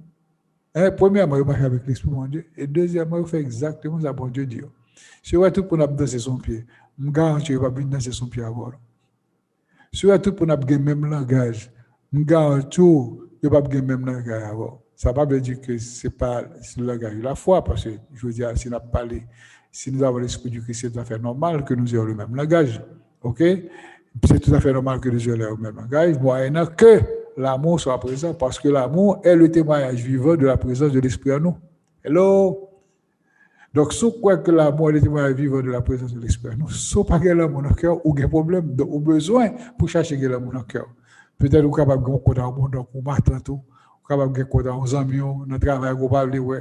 Premièrement, vous marchez avec l'Esprit mon Dieu, et deuxièmement, vous faites exactement ça bon Dieu dit. Si vous tout pour nous danser son pied, je garantis que vous ne pouvez pas danser son pied avant. Si vous tout pour nous avoir le même langage, je garantis que vous ne pouvez pas avoir le même langage avant. Ça ne veut pas dire que ce n'est pas le langage de la foi, parce que je veux dire, si nous avons parlé, si nous avons l'Esprit du Christ, c'est tout à fait normal que nous ayons le même langage. Ok? C'est tout à fait normal que nous ayons le même langage, moyennant que l'amour soit présent, parce que l'amour est le témoignage vivant de la présence de l'Esprit en nous. Hello? Donc, si vous croyez que l'amour est le témoignage vivant de la présence de l'Esprit en nous, si vous n'avez pas l'amour dans le cœur, vous avez un problème, donc vous avez besoin pour chercher l'amour dans le cœur. Peut-être que vous êtes capable de compter dans le monde, donc vous m'attendez tout. Vous êtes capable de compter dans vos amis, dans le travail, vous parlez, ouais.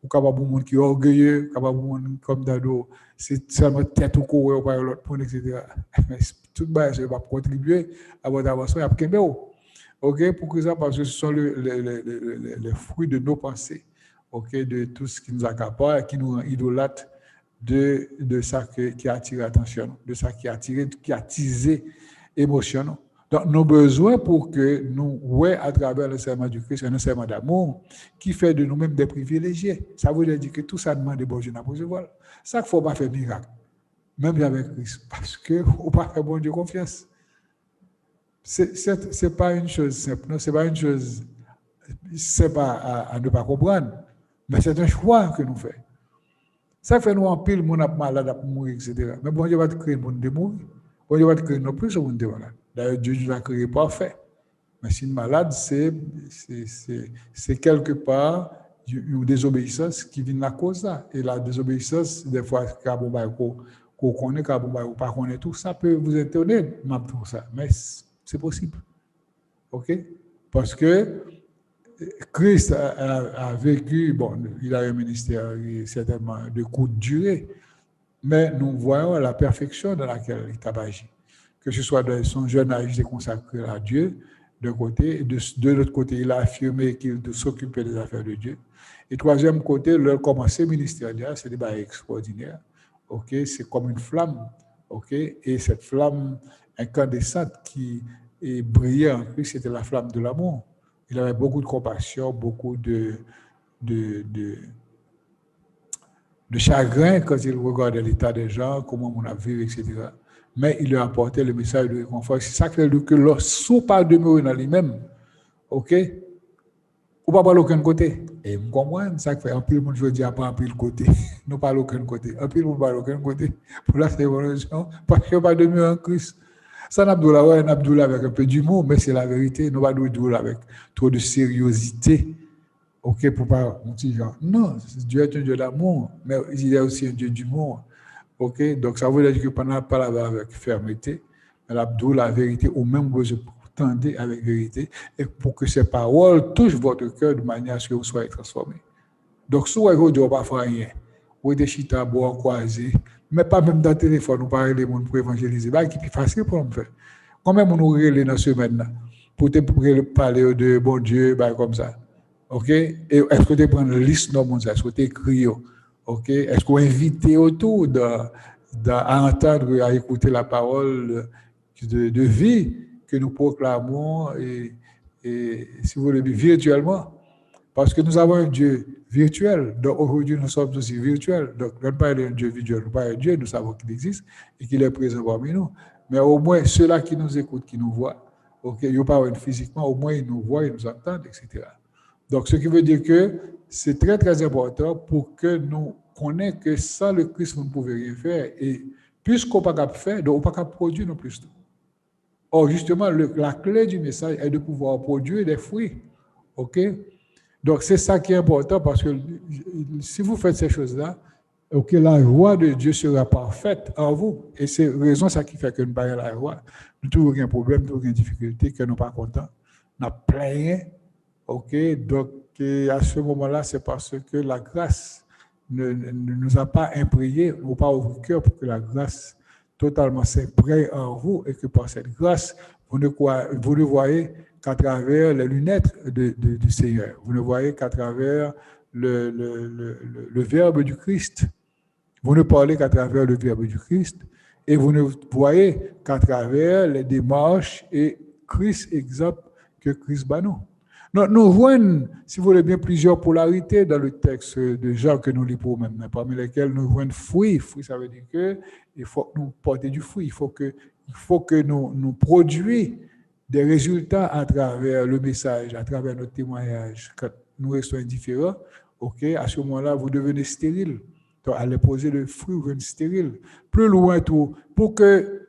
Vous êtes capable de monde qui est orgueilleux, vous êtes capable de monde comme d'ado, c'est seulement tête ou courir, ou par l'autre point, etc. Mais tout le monde va contribuer à votre avancement, à Kembe. Ok, pour ça, parce que ce sont les fruits de nos pensées, ok, de tout ce qui nous accapare, qui nous rend idolâtres de ça qui attire l'attention, de ça qui a attisé l'émotion. Donc, nos besoins pour que nous, ouais, à travers le serment du Christ, un serment d'amour qui fait de nous-mêmes des privilégiés. Ça veut dire que tout ça demande de bon Dieu pour se voir. Ça qu'il ne faut pas faire miracle, même avec Christ, parce que on pas faire bon Dieu confiance. C'est pas une chose simple, non, c'est pas une chose, c'est pas à ne pas comprendre, mais c'est un choix que nous faisons. Ça fait nous en pile, mon malade pour mourir, etc. Mais bon Dieu va te créer le monde de mourir. Bon Dieu va te créer non plus ce monde de malade. D'ailleurs, Dieu nous a créé parfait. Mais si une malade, c'est quelque part une désobéissance qui vient de la cause là. Et la désobéissance, des fois, qu'on connaît, qu'on pas connaît tout, ça peut vous étonner, pour ça. Mais c'est possible. OK? Parce que Christ a vécu, bon, il a un ministère certainement de courte durée, mais nous voyons la perfection dans laquelle il a agi. Que ce soit dans son jeune âge de consacrer à Dieu, d'un côté, et de l'autre côté, il a affirmé qu'il s'occupait des affaires de Dieu. Et troisième côté, leur commencé ministériel, c'est des bails extraordinaires. OK? C'est comme une flamme. OK? Et cette flamme incandescente qui brillait en Christ, c'était la flamme de l'amour. Il avait beaucoup de compassion, beaucoup de chagrin quand il regardait l'état des gens, comment on a vécu, etc. Mais il leur apportait le message de réconfort. C'est ça qui fait que lorsqu'on pas demeurer dans lui-même, ok, ou pas parler aucun côté. Et vous comprenez, ça fait un peu le monde veut dire pas un peu le côté. Nous parlons aucun côté. Un peu le monde parle aucun côté. Pour la révolution, parce qu'on pas demeurer en Christ. Ça n'a pas avec un peu d'humour, mais c'est la vérité. Nous pas dire avec trop de sérieuxité. Ok, pour pas dire non, Dieu est un Dieu d'amour, mais il est aussi un Dieu d'humour. Ok, donc ça veut dire que pendant pas avec fermeté, mais la vérité, ou même vous tendez avec vérité, et pour que ces paroles touchent votre cœur de manière à ce que vous soyez transformés. Donc, si vous ne pouvez pas faire rien, vous êtes chita, boire, croiser, mais pas même dans le téléphone, vous parlez les gens pour évangéliser, c'est qui est plus facile pour nous faire. Combien de nous relève dans ce semaine pour parler de bon Dieu, comme ça? Ok? Et est-ce que tu prends une liste de monde, est-ce que tu écris? Ok? Est-ce qu'on invite autour à entendre, à écouter la parole de vie que nous proclamons et si vous voulez, virtuellement? Parce que nous avons un Dieu virtuel. Donc aujourd'hui, nous sommes aussi virtuels. Donc, nous ne parlons pas d'un Dieu virtuel, nous parlons d'un Dieu, nous savons qu'il existe et qu'il est présent parmi nous. Mais au moins, ceux-là qui nous écoutent, qui nous voient, OK, ils ne parlent pas physiquement, au moins ils nous voient, ils nous entendent, etc. Donc, ce qui veut dire que c'est très, très important pour que nous connaissions que sans le Christ, vous ne pouvez rien faire. Et puisqu'on ne peut pas faire, donc on ne peut pas produire non plus. Or, justement, la clé du message est de pouvoir produire des fruits. OK? Donc, c'est ça qui est important parce que si vous faites ces choses-là, OK, la joie de Dieu sera parfaite en vous. Et c'est raison ça qui fait que nous parlons la joie. Nous n'avons aucun problème, nous n'avons aucune difficulté, que nous ne sommes pas contents. Nous avons plein. OK, donc à ce moment-là, c'est parce que la grâce ne nous a pas imprégnés, ou pas au cœur pour que la grâce totalement s'imprègne en vous et que par cette grâce, vous ne voyez qu'à travers les lunettes du Seigneur. Vous ne voyez qu'à travers le Verbe du Christ. Vous ne parlez qu'à travers le Verbe du Christ et vous ne voyez qu'à travers les démarches et Christ exemple que Christ bat nous. Nous voyons, si vous voulez bien, plusieurs polarités dans le texte de Jean que nous lisons maintenant, parmi lesquelles nous voyons fruit. Fruit, ça veut dire qu'il faut que nous portions du fruit, il faut que nous produisions des résultats à travers le message, à travers notre témoignage. Quand nous restons indifférents, OK, à ce moment-là, vous devenez stérile. Donc, allez poser le fruit, vous devenez stérile. Plus loin, tout, pour que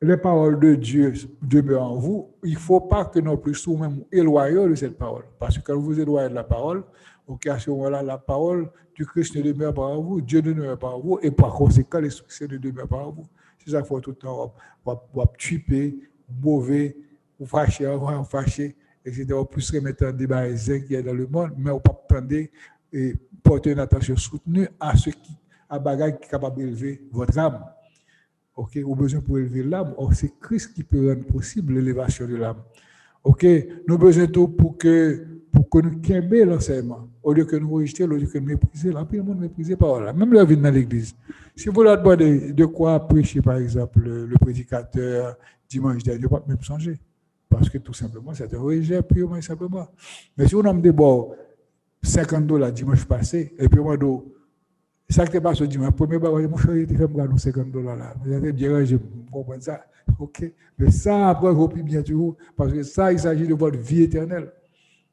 les paroles de Dieu demeurent en vous, il ne faut pas que non plus nous-mêmes éloignions de cette parole. Parce que quand vous éloignez de la parole, OK, à ce moment-là, la parole du Christ ne demeure pas en vous, Dieu ne demeure pas en vous, et par conséquent, les succès ne demeurent pas en vous. C'est ça qu'il faut tout le temps, vous tuer, mauvais, vous fâcher, vous fâcher, etc. Vous plus remettre en débat qui est dans le monde, mais vous ne pouvez pas attendre et porter une attention soutenue à ce qui, à bagage qui est capable d'élever votre âme. OK, au besoin pour élever l'âme, c'est Christ qui peut rendre possible l'élévation de l'âme. OK, nous avons besoin de tout pour que nous quimbions l'enseignement, au lieu que nous rejetions, au lieu que nous méprisions. Là, puis le monde méprisé par là. Même leur vie dans l'église. Si vous leur demandez de quoi prêcher, par exemple, le prédicateur dimanche dernier, il ne va pas même changer. Parce que tout simplement, c'est un rejet purement et simplement. Mais si on a des bords $50 dimanche passé, et puis moi, ça qui est passé ce dimanche, premier bagage, mon frère, il fait me gagner $50 là. Vous bien, je comprends ça. OK. Mais ça, après, vous pouvez bien toujours, parce que ça, il s'agit de votre vie éternelle.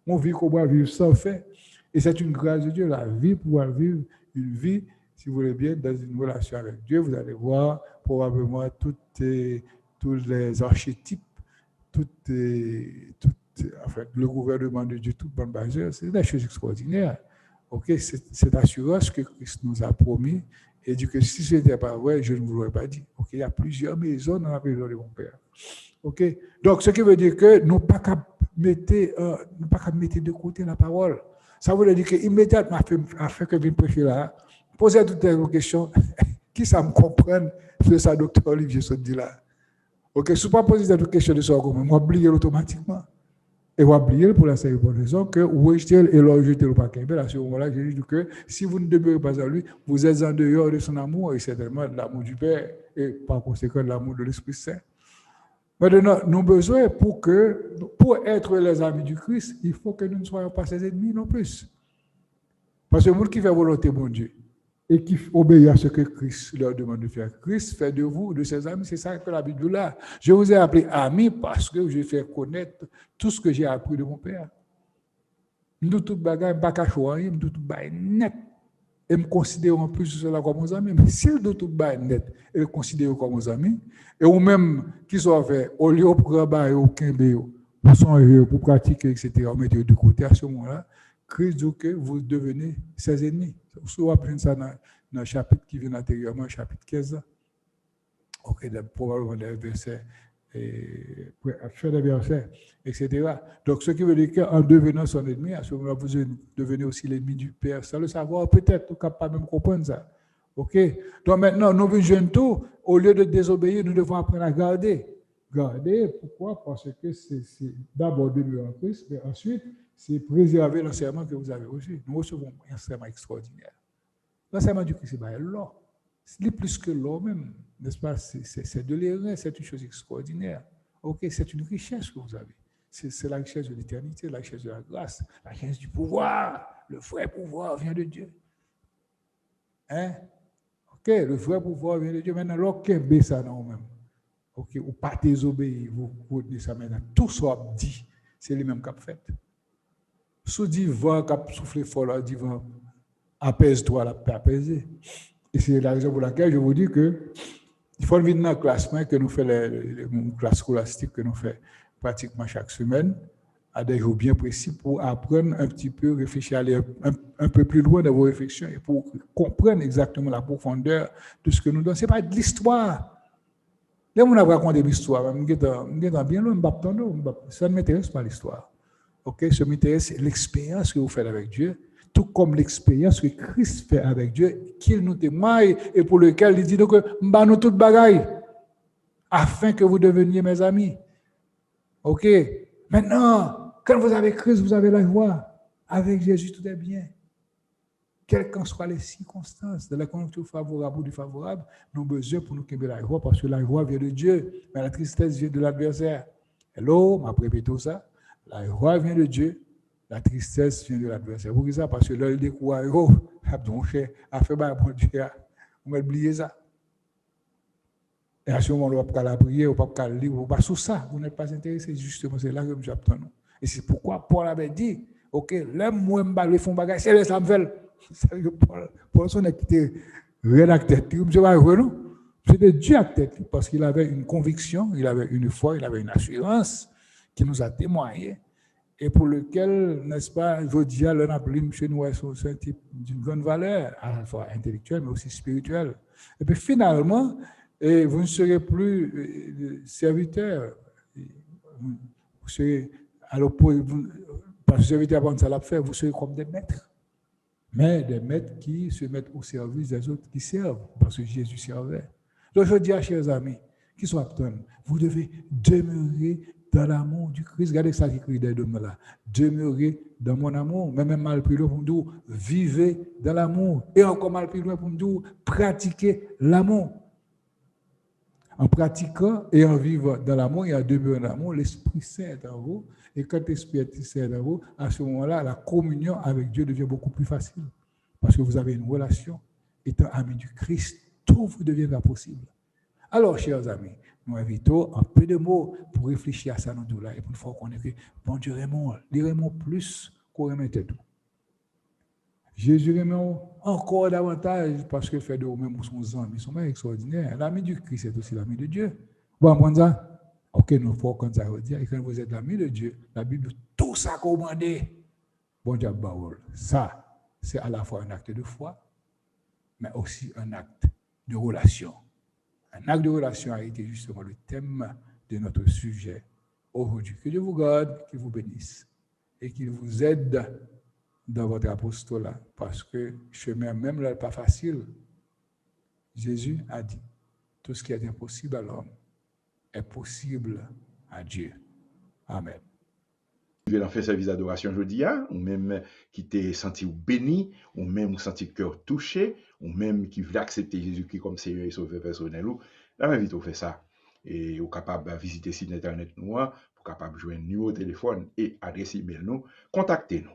Mon vie qu'on va vivre sans fait. Et c'est une grâce de Dieu, la vie, pouvoir vivre une vie, si vous voulez bien, dans une relation avec Dieu. Vous allez voir probablement tous les archétypes, en fait, le gouvernement de Dieu, toute bonne base, c'est des choses extraordinaires. OK, c'est l'assurance que Christ nous a promis et dit que si ce n'était pas vrai, je ne vous l'aurais pas dit. OK, il y a plusieurs maisons dans la maison de mon Père. OK, donc ce qui veut dire que nous ne pas qu'à mettre de côté la parole. Ça veut dire qu'immédiatement, afin que je vienne prêcher là, posez toutes les questions. Qui ça me comprenne ce que ça, docteur Olivier se dit là? OK, si vous ne pas poser toutes les questions de ça, moi, oubliez automatiquement. Et vous oubliez pour la simple raison que vous rejetez et le rejetez le paquet. À ce moment-là, je dis que si vous ne demeurez pas en lui, vous êtes en dehors de son amour et certainement de l'amour du Père et par conséquent de l'amour de l'Esprit Saint. Maintenant, nous avons besoin pour être les amis du Christ, il faut que nous ne soyons pas ses ennemis non plus. Parce que le monde qui fait volonté de mon Dieu et qui obéit à ce que Christ leur demande de faire, Christ fait de vous, de ses amis, c'est ça que la Bible là. Je vous ai appelé ami parce que je fais connaître tout ce que j'ai appris de mon Père. Nous tout bagage, pas qu'à choisir, nous tout bagage net. Et me considère en plus cela comme mes amis. Mais si nous tout bagage net, et me considère comme mes amis, et ou même qui sont fait, au lieu de travailler aucun béo, pour songer, pour pratiquer, etc., on met de côté à ce moment-là, Christ dit que vous devenez ses ennemis. Vous apprenez ça dans le chapitre qui vient antérieurement, chapitre 15. OK, probablement des versets, fin des versets, etc. Donc, ce qui veut dire qu'en devenant son ennemi, à ce moment-là, vous devenez aussi l'ennemi du Père. Sans le savoir, peut-être, vous ne pouvez pas même comprendre ça. OK? Donc, maintenant, nous venons tout, au lieu de désobéir, nous devons apprendre à garder. Garder, pourquoi? Parce que c'est d'abord demeurer en Christ, mais ensuite, c'est préserver l'enseignement que vous avez reçu. Nous recevons un enseignement extraordinaire. L'enseignement du Christ, c'est l'or. C'est plus que l'or même, n'est-ce pas? C'est de l'airain, c'est une chose extraordinaire. OK, c'est une richesse que vous avez. C'est la richesse de l'éternité, la richesse de la grâce, la richesse du pouvoir. Le vrai pouvoir vient de Dieu. Hein? OK, le vrai pouvoir vient de Dieu. Maintenant, l'or qu'est ça dans nous-mêmes. OK, ou pas désobéir, vous retenez ça maintenant. Tout ce qu'on dit, c'est les mêmes qui ont fait. Sous dit vent qui a soufflé fort, là, dit vent, apaise-toi, la paix apaisée. Et c'est la raison pour laquelle je vous dis que il faut venir dans le classement que nous faisons, les classes scolastiques que nous faisons pratiquement chaque semaine, à des jours bien précis pour apprendre un petit peu, réfléchir, aller un peu plus loin dans vos réflexions et pour comprendre exactement la profondeur de ce que nous donnons. Ce n'est pas de l'histoire. Là, on a raconté l'histoire. Je suis bien loin, ça ne m'intéresse pas l'histoire. Okay? Ce qui m'intéresse, c'est l'expérience que vous faites avec Dieu, tout comme l'expérience que Christ fait avec Dieu, qu'il nous témoigne et pour lequel il dit que nous nous toute bagaille afin que vous deveniez mes amis. OK? Maintenant, quand vous avez Christ, vous avez la joie. Avec Jésus, tout est bien. Quelles qu'en soient les circonstances, de la conjoncture favorable ou défavorable, nous avons besoin pour nous qu'il la joie, parce que la joie vient de Dieu, mais la tristesse vient de l'adversaire. Hello, m'a répété tout ça. La joie vient de Dieu, la tristesse vient de l'adversaire. Pour ça, parce que là, il découvre, oh, mon cher, a fait mal pour Dieu, on va oublier ça. Et à ce moment, on ne va pas la prier, on ne va pas la lire, on ne va pas sous ça. Vous n'êtes pas intéressé, justement, c'est là que nous attendons. Et c'est pourquoi Paul avait dit, OK, l'homme, moi, je vais faire bagage, c'est le Samuel. Paul, son était rédacteur, c'était Dieu à tête, parce qu'il avait une conviction, il avait une foi, il avait une assurance qui nous a témoigné, et pour lequel, n'est-ce pas, je dis, l'on appelle chez nous, c'est un type d'une grande valeur, à la fois intellectuelle, mais aussi spirituelle. Et puis finalement, vous ne serez plus serviteur, vous serez à l'opposé, parce que serviteur avant ça l'a fait, vous serez comme des maîtres. Mais des maîtres qui se mettent au service des autres qui servent, parce que Jésus servait. Donc je dis à chers amis, qui sont aptes, vous devez demeurer dans l'amour du Christ. Regardez ça qui écrit des deux là. Demeurez dans mon amour. Mais même mal plus loin pour nous dire, vivez dans l'amour. Et encore mal plus loin pour nous dire, pratiquez l'amour. En pratiquant et en vivant dans l'amour et en demeurant dans l'amour, l'Esprit Saint est en vous. Et quand l'Esprit Saint est en vous, à ce moment-là, la communion avec Dieu devient beaucoup plus facile. Parce que vous avez une relation. Étant amis du Christ, tout vous deviendra possible. Alors, chers amis, nous invitons un peu de mots pour réfléchir à ça dans tout-là et pour faire connaître que bon Dieu aimons, il aimons plus qu'on aimait tout. Jésus aimons encore davantage parce qu'il fait de nous-mêmes son amis, son mère extraordinaire. L'ami du Christ est aussi l'ami de Dieu. Vous comprenez ça? Ok, nous faut comme ça dire. Et quand vous êtes l'ami de Dieu, la Bible, tout ça commandé. Bon Dieu, ça, c'est à la fois un acte de foi, mais aussi un acte de relation. Un acte de relation a été justement le thème de notre sujet aujourd'hui. Que Dieu vous garde, qu'il vous bénisse et qu'il vous aide dans votre apostolat, parce que le chemin même là n'est pas facile. Jésus a dit, tout ce qui est impossible à l'homme est possible à Dieu. Amen. Vous avez fait service d'adoration aujourd'hui, ou même qui t'est senti béni, ou même senti le cœur touché, ou même qui veut accepter Jésus-Christ comme Seigneur et Sauveur personnel, là, m'invite à faire ça. Et vous êtes capable de visiter le site internet nous, pour capable de jouer un numéro de téléphone et adresse email nous, contactez-nous.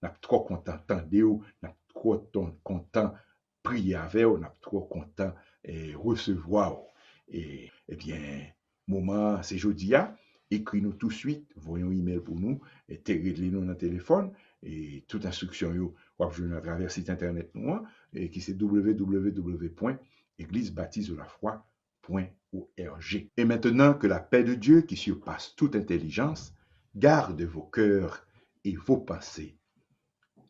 Nous sommes trop contents d'entendre, nous sommes trop contents de prier avec vous, nous sommes trop contents de recevoir. Et bien, moment, c'est jeudi. Écris-nous tout de suite, voyons un email pour nous, et téléchargez-nous dans le téléphone, et toute instruction, vous pouvez à travers le site internet nous, et qui c'est www.égliseBaptistedelafroi.org. Et maintenant, que la paix de Dieu, qui surpasse toute intelligence, garde vos cœurs et vos pensées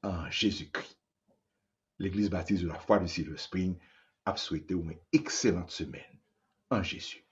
en Jésus-Christ. L'Église baptiste de la foi de Silver Spring a souhaité une excellente semaine en Jésus.